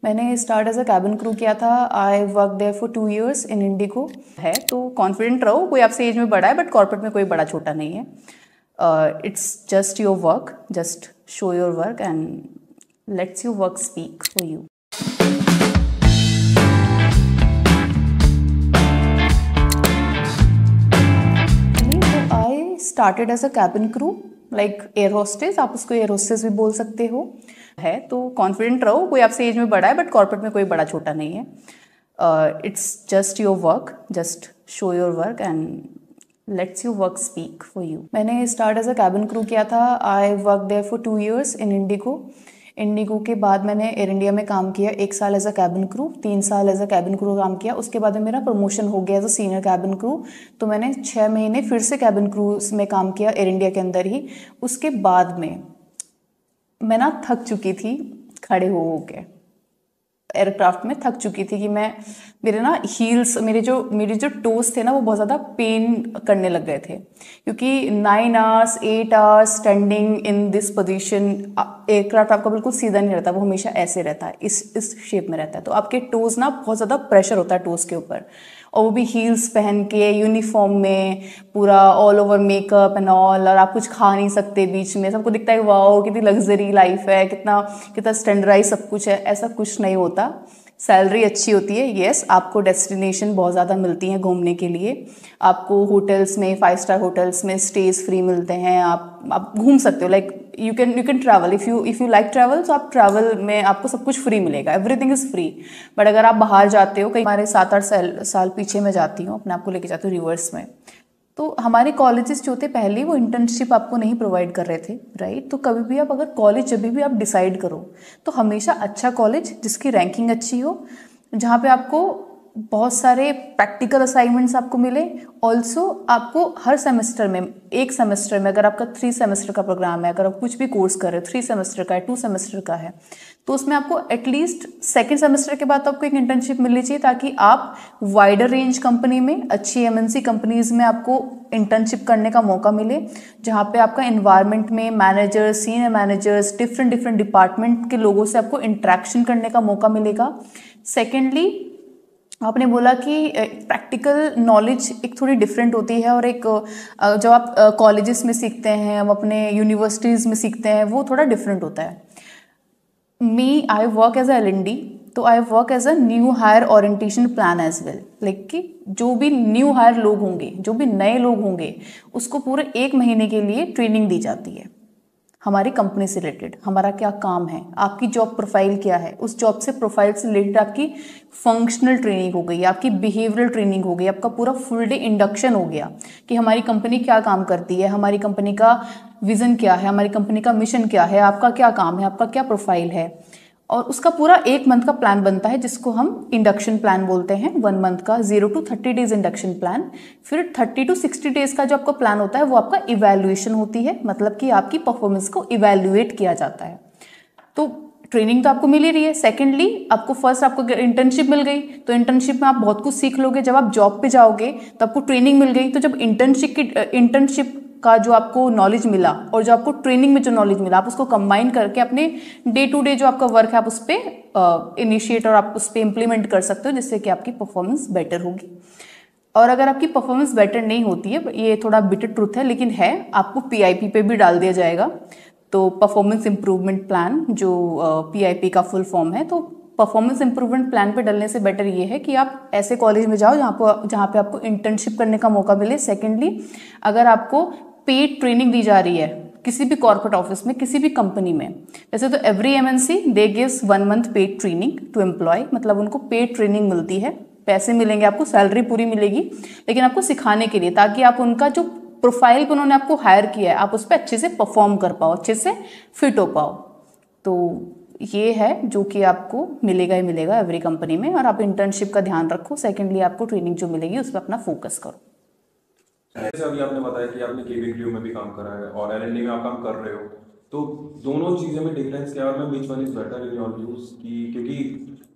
मैंने start as a cabin crew किया था। I work there for 2 years in IndiGo. है तो कॉन्फिडेंट रहो, कोई आपसे एज में बड़ा है बट कॉर्पोरेट में कोई बड़ा छोटा नहीं है। It's just your work, just show your work and let's your work speak for you. I started as a cabin crew like air hostess, आप उसको एयर होस्टेस भी बोल सकते हो। है तो कॉन्फिडेंट रहो, कोई आपसे एज में बड़ा है बट कॉर्पोरेट में कोई बड़ा छोटा नहीं है। It's just your work, just show your work and let's your work speak for you. मैंने start as a cabin crew किया था। I work there for 2 years in IndiGo. IndiGo के बाद मैंने एयर इंडिया में काम किया 1 साल एज अ कैबिन क्रू, 3 साल एज अ कैबिन क्रू काम किया। उसके बाद में मेरा प्रमोशन हो गया as a senior cabin crew, तो मैंने 6 महीने फिर से कैबिन क्रू में काम किया एयर इंडिया के अंदर ही। उसके बाद में मैं ना थक चुकी थी, खड़े हो के एयरक्राफ्ट में थक चुकी थी कि मैं मेरे ना हील्स, मेरे जो टोस थे ना वो बहुत ज़्यादा पेन करने लग गए थे, क्योंकि 9 hours 8 hours standing in this position. Aircraft आपका बिल्कुल सीधा नहीं रहता, वो हमेशा ऐसे रहता है, इस शेप में रहता है, तो आपके टोस ना बहुत ज़्यादा प्रेशर होता है टोस के ऊपर, और वो भी हील्स पहन के यूनिफॉर्म में, पूरा all over makeup and all, और आप कुछ खा नहीं सकते बीच में। सबको दिखता है वाओ कितनी लग्जरी लाइफ है, कितना कितना स्टैंडर्डाइज सब कुछ है। ऐसा कुछ नहीं होता। सैलरी अच्छी होती है, येस, आपको डेस्टिनेशन बहुत ज़्यादा मिलती हैं घूमने के लिए। आपको होटल्स में, 5 स्टार होटल्स में स्टेज फ्री मिलते हैं, आप घूम सकते हो। Like you can travel if you like travel, तो आप ट्रैवल में आपको सब कुछ फ्री मिलेगा, एवरीथिंग इज़ फ्री। बट अगर आप बाहर जाते हो, कहीं हमारे 7-8 साल पीछे मैं जाती हूँ, अपने आप को लेके जाती हूँ रिवर्स में, तो हमारे कॉलेजेस जो थे पहले वो इंटर्नशिप आपको नहीं प्रोवाइड कर रहे थे, राइट। तो कभी भी आप अगर कॉलेज जब भी आप डिसाइड करो तो हमेशा अच्छा कॉलेज जिसकी रैंकिंग अच्छी हो, जहाँ पे आपको बहुत सारे प्रैक्टिकल असाइनमेंट्स आपको मिले। ऑल्सो आपको हर सेमेस्टर में, एक सेमेस्टर में अगर आपका 3 सेमेस्टर का प्रोग्राम है, अगर आप कुछ भी कोर्स कर रहे हो 3 सेमेस्टर का है, 2 सेमेस्टर का है, तो उसमें आपको एटलीस्ट सेकेंड सेमेस्टर के बाद तो आपको एक इंटर्नशिप मिलनी चाहिए, ताकि आप वाइडर रेंज कंपनी में, अच्छी एमएनसी कंपनीज में आपको इंटर्नशिप करने का मौका मिले, जहाँ पे आपका इन्वायरमेंट में managers, senior managers, different department के लोगों से आपको इंट्रैक्शन करने का मौका मिलेगा। सेकेंडली, आपने बोला कि प्रैक्टिकल नॉलेज एक थोड़ी डिफरेंट होती है, और एक जब आप कॉलेजेस में सीखते हैं, हम अपने यूनिवर्सिटीज़ में सीखते हैं, वो थोड़ा डिफरेंट होता है। आई वर्क एज LND, तो I work as a new hire orientation plan as well. Like कि जो भी न्यू हायर लोग होंगे, जो भी नए लोग होंगे, उसको पूरे 1 महीने के लिए ट्रेनिंग दी जाती है हमारी कंपनी से रिलेटेड। हमारा क्या काम है, आपकी जॉब प्रोफाइल क्या है, उस जॉब से प्रोफाइल से रिलेटेड आपकी फंक्शनल ट्रेनिंग हो गई, आपकी बिहेवियरल ट्रेनिंग हो गई, आपका पूरा फुल डे इंडक्शन हो गया कि हमारी कंपनी क्या काम करती है, हमारी कंपनी का विजन क्या है, हमारी कंपनी का मिशन क्या है, आपका क्या काम है, आपका क्या प्रोफाइल है। और उसका पूरा 1 मंथ का प्लान बनता है, जिसको हम इंडक्शन प्लान बोलते हैं। 1 मंथ का 0 to 30 days इंडक्शन प्लान। फिर 30 to 60 days का जो आपका प्लान होता है वो आपका इवैल्यूएशन होती है, मतलब कि आपकी परफॉर्मेंस को इवैल्यूएट किया जाता है। तो ट्रेनिंग तो आपको मिल ही रही है। सेकेंडली, आपको फर्स्ट आपको इंटर्नशिप मिल गई, तो इंटर्नशिप में आप बहुत कुछ सीख लोगे। जब आप जॉब पे जाओगे तो आपको ट्रेनिंग मिल गई, तो जब इंटर्नशिप का जो आपको नॉलेज मिला और जो आपको ट्रेनिंग में जो नॉलेज मिला, आप उसको कंबाइन करके अपने डे टू डे जो आपका वर्क है आप उस पर इनिशिएट और आप उस पर इम्प्लीमेंट कर सकते हो, जिससे कि आपकी परफॉर्मेंस बेटर होगी। और अगर आपकी परफॉर्मेंस बेटर नहीं होती है, ये थोड़ा बिटर ट्रूथ है लेकिन है, आपको PIP पे भी डाल दिया जाएगा। तो परफॉर्मेंस इम्प्रूवमेंट प्लान, जो PIP का फुल फॉर्म है, तो परफॉर्मेंस इंप्रूवमेंट प्लान पे डलने से बेटर ये है कि आप ऐसे कॉलेज में जाओ जहाँ पे आपको इंटर्नशिप करने का मौका मिले। सेकेंडली, अगर आपको पेड ट्रेनिंग दी जा रही है किसी भी कॉर्पोरेट ऑफिस में, किसी भी कंपनी में, वैसे तो every MNC they gives 1 month paid training to employ, मतलब उनको पेड ट्रेनिंग मिलती है, पैसे मिलेंगे आपको, सैलरी पूरी मिलेगी, लेकिन आपको सिखाने के लिए, ताकि आप उनका जो प्रोफाइल पे उन्होंने आपको हायर किया है आप उस पर अच्छे से परफॉर्म कर पाओ, अच्छे से फिट हो पाओ। तो ये है जो कि आपको मिलेगा ही मिलेगा एवरी कंपनी में, और आप इंटर्नशिप का ध्यान रखो। सेकेंडली, आपको ट्रेनिंग जो मिलेगी उस पर अपना फोकस करो। जैसे अभी आपने बताया कि आपने केबिन क्रू में भी काम करा है और LND में आप काम कर रहे हो, तो दोनों चीज़ें में डिफरेंस क्या है? मैं which one is better in your views की, क्योंकि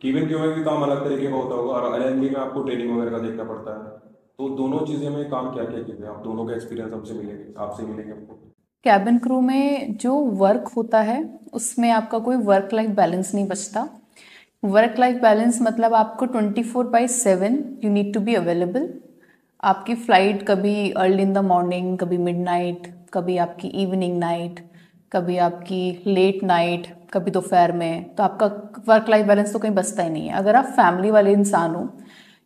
केबिन क्रू में भी काम अलग तरीके का होता होगा और LND में आपको ट्रेनिंग वगैरह का देखना पड़ता है, तो दोनों चीज़ें में काम क्या क्या किए आप दोनों का एक्सपीरियंस हमसे मिलेंगे, आपसे मिलेंगे हमको। कैबिन क्रू में जो वर्क होता है उसमें आपका कोई वर्क लाइफ बैलेंस नहीं बचता। वर्क लाइफ बैलेंस मतलब आपको 24/7 you need to be available. आपकी फ्लाइट कभी अर्ली इन द मॉर्निंग, कभी मिडनाइट, कभी आपकी इवनिंग नाइट, कभी आपकी लेट नाइट, कभी दोपहर में, तो आपका वर्क लाइफ बैलेंस तो कहीं बचता ही नहीं है। अगर आप फैमिली वाले इंसान हो,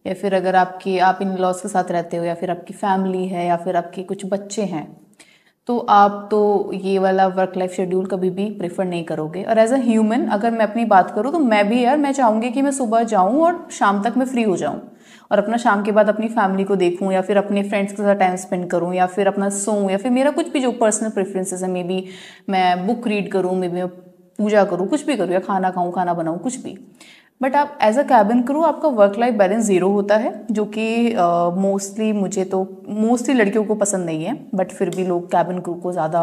या फिर अगर आप इन लॉज के साथ रहते हो, या फिर आपकी फैमिली है, या फिर आपके कुछ बच्चे हैं, तो आप तो ये वाला वर्क लाइफ शेड्यूल कभी भी प्रेफर नहीं करोगे। और एज अ ह्यूमन अगर मैं अपनी बात करूँ तो मैं भी यार, मैं चाहूँगी कि मैं सुबह जाऊँ और शाम तक मैं फ्री हो जाऊँ, और अपना शाम के बाद अपनी फैमिली को देखूँ, या फिर अपने फ्रेंड्स के साथ टाइम स्पेंड करूँ, या फिर अपना सोऊं, या फिर मेरा कुछ भी जो पर्सनल प्रेफरेंसेस है, मे बी मैं बुक रीड करूँ, मे बी मैं पूजा करूँ, कुछ भी करूँ, या खाना खाऊँ, खाना बनाऊँ, कुछ भी। बट आप एज अ कैबिन क्रू आपका वर्क लाइफ बैलेंस ज़ीरो होता है, जो कि मोस्टली लड़कियों को पसंद नहीं है, बट फिर भी लोग कैबिन क्रू को ज़्यादा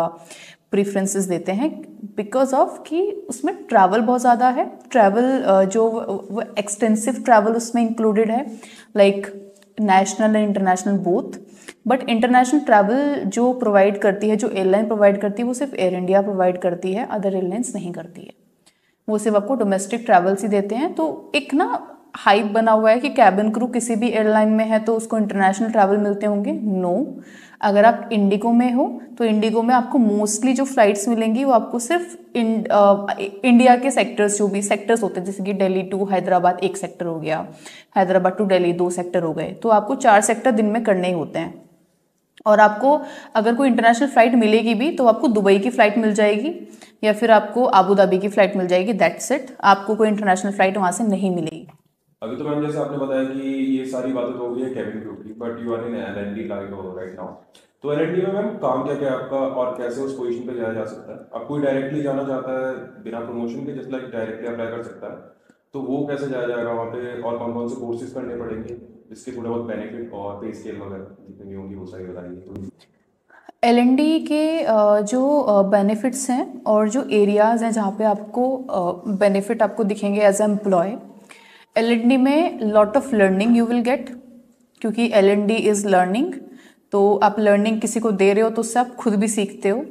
प्रेफरेंसेस देते हैं, बिकॉज ऑफ कि उसमें ट्रैवल बहुत ज़्यादा है। ट्रैवल जो वो एक्सटेंसिव ट्रैवल उसमें इंक्लूडेड है, like national and international both. But international travel जो प्रोवाइड करती है, जो एयरलाइन प्रोवाइड करती है, वो सिर्फ एयर इंडिया प्रोवाइड करती है, अदर एयरलाइंस नहीं करती है। वो सिर्फ आपको डोमेस्टिक ट्रैवल्स ही देते हैं। तो एक ना हाइप बना हुआ है कि कैबिन क्रू किसी भी एयरलाइन में है तो उसको इंटरनेशनल ट्रैवल मिलते होंगे। नो, अगर आप इंडिगो में हो तो इंडिगो में आपको मोस्टली जो फ्लाइट्स मिलेंगी वो आपको सिर्फ इंडिया के सेक्टर्स, जो भी सेक्टर्स होते हैं, जैसे कि दिल्ली टू हैदराबाद एक सेक्टर हो गया, हैदराबाद टू दिल्ली 2 सेक्टर हो गए, तो आपको 4 सेक्टर दिन में करने ही होते हैं। और आपको अगर कोई इंटरनेशनल फ्लाइट मिलेगी भी तो आपको दुबई की फ्लाइट मिल जाएगी, या फिर आपको आबू धाबी की फ्लाइट मिल जाएगी, दैट्स इट। आपको कोई इंटरनेशनल फ्लाइट वहाँ से नहीं मिलेगी। अभी तो मैम जैसे आपने बताया कि ये सारी बातें तो हो गई है केबिन क्रू की, but you are in L&D right now. तो एलएनडी में मैम काम क्या क्या है आपका, और कैसे उस पोजीशन पे जाया जा सकता है? अब कोई डायरेक्टली जाना चाहता है बिना प्रमोशन के, जस्ट लाइक डायरेक्टली अप्लाई कर सकता है, तो वो कैसे जाया जाएगा वहाँ पे, और कौन कौन से कोर्सेज करने पड़ेंगे, इसके थोड़े बहुत बेनिफिट और पे स्केल वगैरह जितनी भी होंगी वो सारी बताइए। एलएनडी के जो बेनिफिट्स हैं और जो एरियाज़ हैं जहाँ पे आपको बेनिफिट आपको दिखेंगे एज एम्प्लॉय, एलएनडी में lot of learning you will get, क्योंकि एलएनडी इज़ लर्निंग। तो आप लर्निंग किसी को दे रहे हो तो उससे आप खुद भी सीखते हो।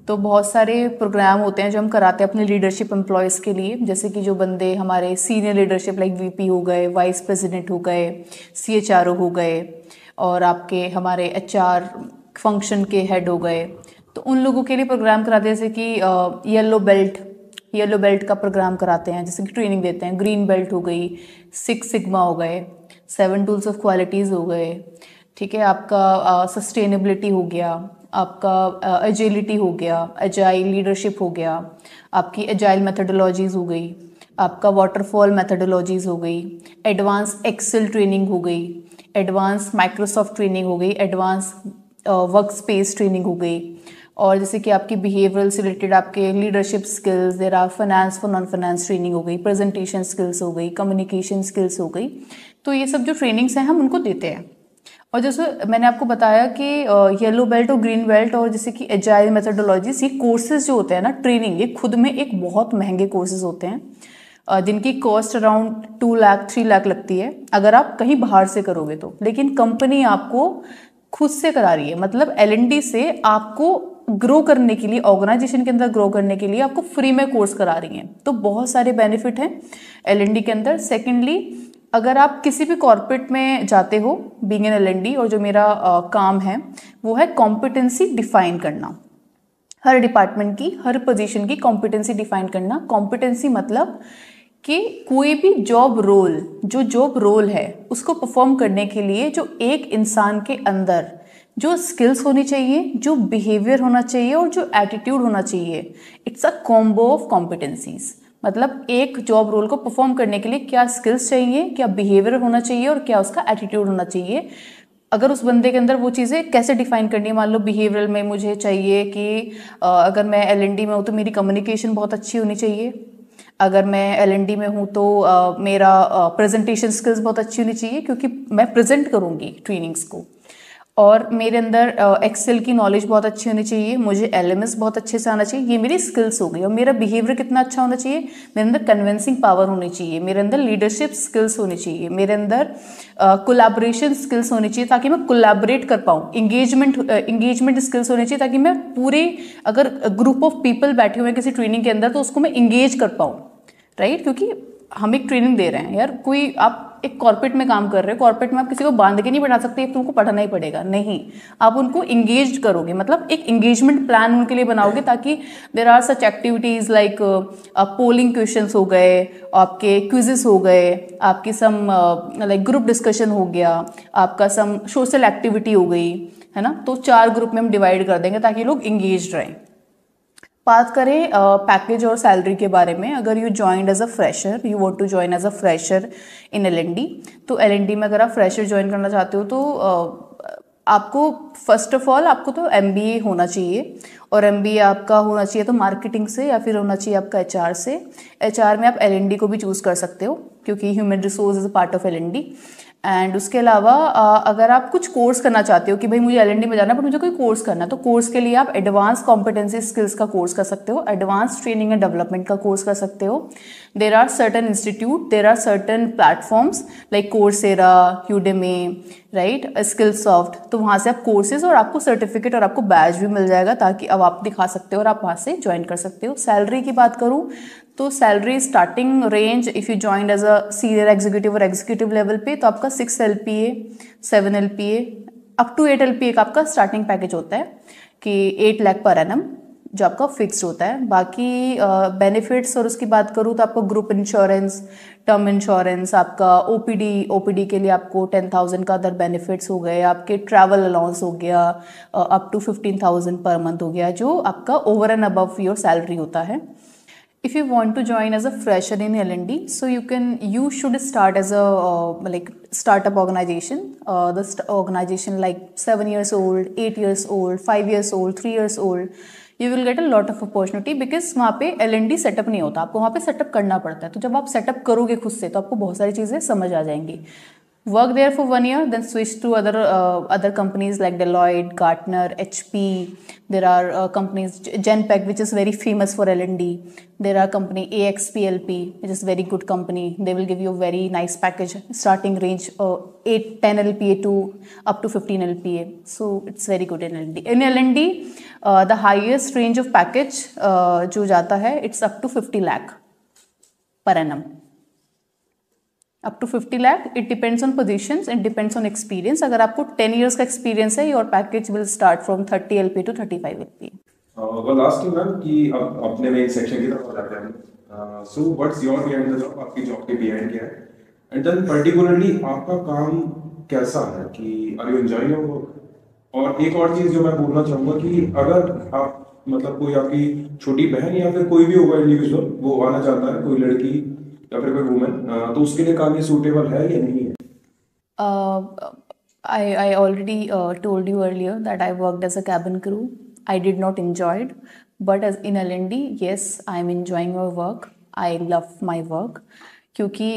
तो बहुत सारे प्रोग्राम होते हैं जो हम कराते हैं अपने लीडरशिप एम्प्लॉयज़ के लिए, जैसे कि जो बंदे हमारे सीनियर लीडरशिप लाइक वीपी हो गए, वाइस प्रेसिडेंट हो गए, सीएचआरओ हो गए, और आपके हमारे एचआर फंक्शन के हेड हो गए, तो उन लोगों के लिए प्रोग्राम कराते हैं, जैसे कि येलो बेल्ट का प्रोग्राम कराते हैं, जैसे कि ट्रेनिंग देते हैं। ग्रीन बेल्ट हो गई, 6 सिग्मा हो गए, 7 टूल्स ऑफ क्वालिटीज़ हो गए, ठीक है, आपका सस्टेनेबिलिटी हो गया, आपका एजिलिटी हो गया, एजाइल लीडरशिप हो गया, आपकी एजाइल मेथडोलॉजीज़ हो गई, आपका वाटरफॉल मेथडोलॉजीज़ हो गई, एडवांस एक्सेल ट्रेनिंग हो गई, एडवांस माइक्रोसॉफ्ट ट्रेनिंग हो गई, एडवांस वर्क स्पेस ट्रेनिंग हो गई, और जैसे कि आपकी बिहेवियरल से रिलेटेड आपके leadership skills, there are finance for non finance training हो गई, प्रेजेंटेशन स्किल्स हो गई, कम्युनिकेशन स्किल्स हो गई। तो ये सब जो ट्रेनिंग्स हैं हम उनको देते हैं। और जैसे मैंने आपको बताया कि येलो बेल्ट और ग्रीन बेल्ट और जैसे कि एजाइल मेथडोलॉजीज, ये कोर्सेज जो होते हैं ना, ट्रेनिंग, ये खुद में एक बहुत महंगे कोर्सेज होते हैं जिनकी कॉस्ट अराउंड 2 लाख 3 लाख लगती है अगर आप कहीं बाहर से करोगे तो। लेकिन कंपनी आपको खुद से करा रही है, मतलब एलएनडी से आपको ग्रो करने के लिए, ऑर्गेनाइजेशन के अंदर ग्रो करने के लिए आपको फ्री में कोर्स करा रही हैं। तो बहुत सारे बेनिफिट हैं एलएनडी के अंदर। सेकेंडली, अगर आप किसी भी कॉर्पोरेट में जाते हो बीइंग एन एलएनडी, और जो मेरा काम है वो है कॉम्पिटेंसी डिफाइन करना, हर डिपार्टमेंट की, हर पोजीशन की कॉम्पिटेंसी डिफाइन करना। कॉम्पिटेंसी मतलब कि कोई भी जॉब रोल है उसको परफॉर्म करने के लिए जो एक इंसान के अंदर जो स्किल्स होनी चाहिए, जो बिहेवियर होना चाहिए और जो एटीट्यूड होना चाहिए, it's a combo of competencies. मतलब एक जॉब रोल को परफॉर्म करने के लिए क्या स्किल्स चाहिए, क्या बिहेवियर होना चाहिए और क्या उसका एटीट्यूड होना चाहिए। अगर उस बंदे के अंदर वो चीज़ें कैसे डिफाइन करनी है, मान लो बिहेवियरल में मुझे चाहिए कि अगर मैं एलएनडी में हूँ तो मेरी कम्युनिकेशन बहुत अच्छी होनी चाहिए, अगर मैं एलएनडी में हूँ तो मेरा प्रेजेंटेशन स्किल्स बहुत अच्छी होनी चाहिए क्योंकि मैं प्रेजेंट करूँगी ट्रेनिंग्स को, और मेरे अंदर एक्सेल की नॉलेज बहुत अच्छी होनी चाहिए, मुझे एलएमएस बहुत अच्छे से आना चाहिए, ये मेरी स्किल्स हो गई। और मेरा बिहेवियर कितना अच्छा होना चाहिए, मेरे अंदर कन्विंसिंग पावर होनी चाहिए, मेरे अंदर लीडरशिप स्किल्स होनी चाहिए, मेरे अंदर कोलैबोरेशन स्किल्स होनी चाहिए ताकि मैं कोलैबोरेट कर पाऊँ, इंगेजमेंट स्किल्स होनी चाहिए ताकि मैं पूरे, अगर ग्रुप ऑफ पीपल बैठे हुए हैं किसी ट्रेनिंग के अंदर तो उसको मैं इंगेज कर पाऊँ, राइट। क्योंकि हम एक ट्रेनिंग दे रहे हैं यार, कोई आप एक कॉर्पोरेट में काम कर रहे हो, कॉर्पोरेट में आप किसी को बांध के नहीं पढ़ा सकते, तुमको पढ़ाना ही पड़ेगा, नहीं, आप उनको इंगेज करोगे, मतलब एक इंगेजमेंट प्लान उनके लिए बनाओगे, ताकि there are such activities like polling questions हो गए, आपके क्विजेस हो गए, आपकी सम लाइक ग्रुप डिस्कशन हो गया, आपका सम सोशल एक्टिविटी हो गई, है ना। तो 4 ग्रुप में हम डिवाइड कर देंगे ताकि लोग इंगेज रहें। बात करें पैकेज और सैलरी के बारे में, अगर you join as a fresher, you want to join as a fresher in L&D, तो एलएनडी में अगर आप फ्रेशर ज्वाइन करना चाहते हो तो आपको फर्स्ट ऑफ ऑल आपको तो एमबीए होना चाहिए, और एमबीए आपका होना चाहिए तो मार्केटिंग से, या फिर होना चाहिए आपका एचआर से। एचआर में आप एलएनडी को भी चूज़ कर सकते हो, क्योंकि human resource is a part of LND. And उसके अलावा अगर आप कुछ कोर्स करना चाहते हो कि भाई मुझे एलएनडी में जाना है, बट मुझे कोई कोर्स करना है, तो कोर्स के लिए आप एडवांस कॉम्पिटेंसी स्किल्स का कोर्स कर सकते हो, एडवांस ट्रेनिंग एंड डेवलपमेंट का कोर्स कर सकते हो। There are certain institute, there are certain platforms like Coursera, Udemy, right, Skillsoft, तो वहाँ से आप कोर्सेज और आपको सर्टिफिकेट और आपको बैज भी मिल जाएगा, ताकि अब आप दिखा सकते हो और आप वहाँ से ज्वाइन कर सकते हो। सैलरी की बात करूँ तो salary starting range if you join as a senior executive और एग्जीक्यूटिव लेवल पे, तो आपका 6 LPA, 7 LPA up to 8 LPA का आपका स्टार्टिंग पैकेज होता है, कि 8 लाख पर एनम जो आपका फिक्स्ड होता है। बाकी बेनिफिट्स और उसकी बात करूँ तो आपको ग्रुप इंश्योरेंस, टर्म इंश्योरेंस, आपका ओपीडी के लिए आपको 10,000 का अदर बेनिफिट्स हो गए, आपके ट्रैवल अलाउंस हो गया, अप टू 15,000 पर मंथ हो गया, जो आपका over and above your salary होता है। If you want to join as a fresher in L&D, so you should start as a like startup organization. The organization like 7 years old, 8 years old, 5 years old, 3 years old. You will get a lot of opportunity because वहाँ पे L&D setup नहीं होता, आपको वहाँ पे setup करना पड़ता है। तो जब आप सेटअप करोगे खुद से, तो आपको बहुत सारी चीज़ें समझ आ जाएंगी। Work there for 1 year, then switch to other companies like Deloitte, Gartner, HP. There are companies Genpact, which is very famous for L&D. There are company AXPLP, which is very good company. They will give you a very nice package, starting range 10 LPA to up to 15 LPA. So it's very good in L&D. In L&D, the highest range of package जो जाता है, it's up to 50 lakh per annum. Up to 50 lakh, it depends on positions, it depends on experience. अगर आपको 10 years का experience है, your package will start from 30 LPA to 35 LPA. Well, last thing ma'am कि अब अपने main section की तरफ आ जाते हैं। So what's your behind the job? आपकी जॉब के behind क्या है? And then particularly आपका काम कैसा है, कि are you enjoying your work? और एक और चीज़ जो मैं बोलना चाहूँगा कि अगर आप मतलब कोई आपकी छोटी बहन या फिर कोई भी होगा इंडिविजुअल, वो आना चाहता है, कोई लड़की या फिर कोई वुमेन, तो उसके लिए काम ये सूटेबल है या नहीं है? I already told you earlier that I worked as a cabin crew. I did not enjoy it, but as in L&D, yes, I am enjoying my work. I love my work, क्योंकि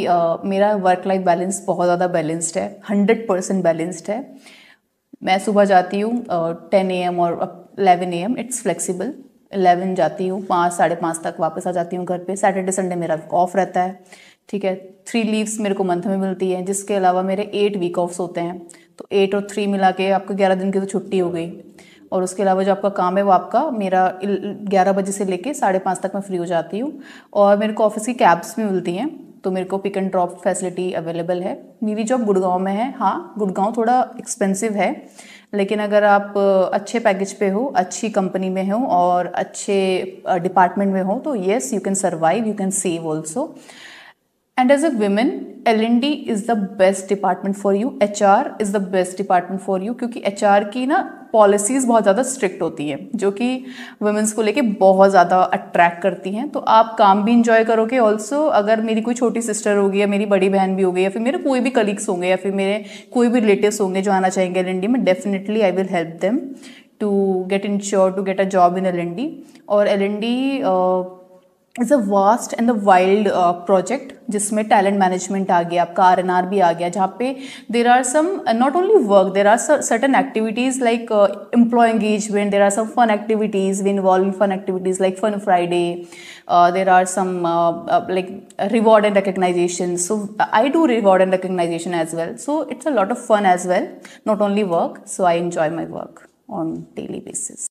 मेरा work life balance बहुत ज़्यादा balanced है, 100% balanced है। मैं सुबह जाती हूँ 10 AM और 11 AM, इट्स फ्लेक्सिबल। 11 जाती हूँ, 5 साढ़े 5 तक वापस आ जाती हूँ घर पे। सैटरडे संडे मेरा ऑफ रहता है, ठीक है। 3 लीव्स मेरे को मंथ में मिलती है, जिसके अलावा मेरे 8 वीक ऑफ्स होते हैं। तो 8 और 3 मिला के आपको 11 दिन की तो छुट्टी हो गई। और उसके अलावा जो आपका काम है वो आपका मेरा 11 बजे से लेके 5:30 तक मैं फ्री हो जाती हूँ। और मेरे को ऑफिस की कैब्स भी मिलती हैं, तो मेरे को pick and drop facility available है। मेरी जॉब गुड़गांव में है। हाँ, गुड़गांव थोड़ा एक्सपेंसिव है, लेकिन अगर आप अच्छे पैकेज पे हो, अच्छी कंपनी में हो और अच्छे डिपार्टमेंट में हो, तो yes, you can survive, you can save also. And as a woman, L&D is the best department for you. HR is the best department for you, क्योंकि HR की ना पॉलिसीज़ बहुत ज़्यादा स्ट्रिक्ट होती हैं, जो कि वुमेंस को लेके बहुत ज़्यादा अट्रैक्ट करती हैं। तो आप काम भी इंजॉय करोगे ऑल्सो। अगर मेरी कोई छोटी सिस्टर होगी या मेरी बड़ी बहन भी होगी या फिर मेरे कोई भी कलीग्स होंगे या फिर मेरे कोई भी रिलेटिव्स होंगे जो आना चाहेंगे L&D में, definitely I will help them to get ensure to get a job in L&D। और L&D is a vast and the wild project, जिसमें टैलेंट मैनेजमेंट आ गया, आपका R&R भी आ गया, जहाँ पे there are some not only work, there are certain activities like employ engagement, there are some fun activities, we involve in fun activities like fun Friday, there are some like reward and recognition. So I do reward and recognition as well. So it's a lot of fun as well, not only work. So I enjoy my work on daily basis.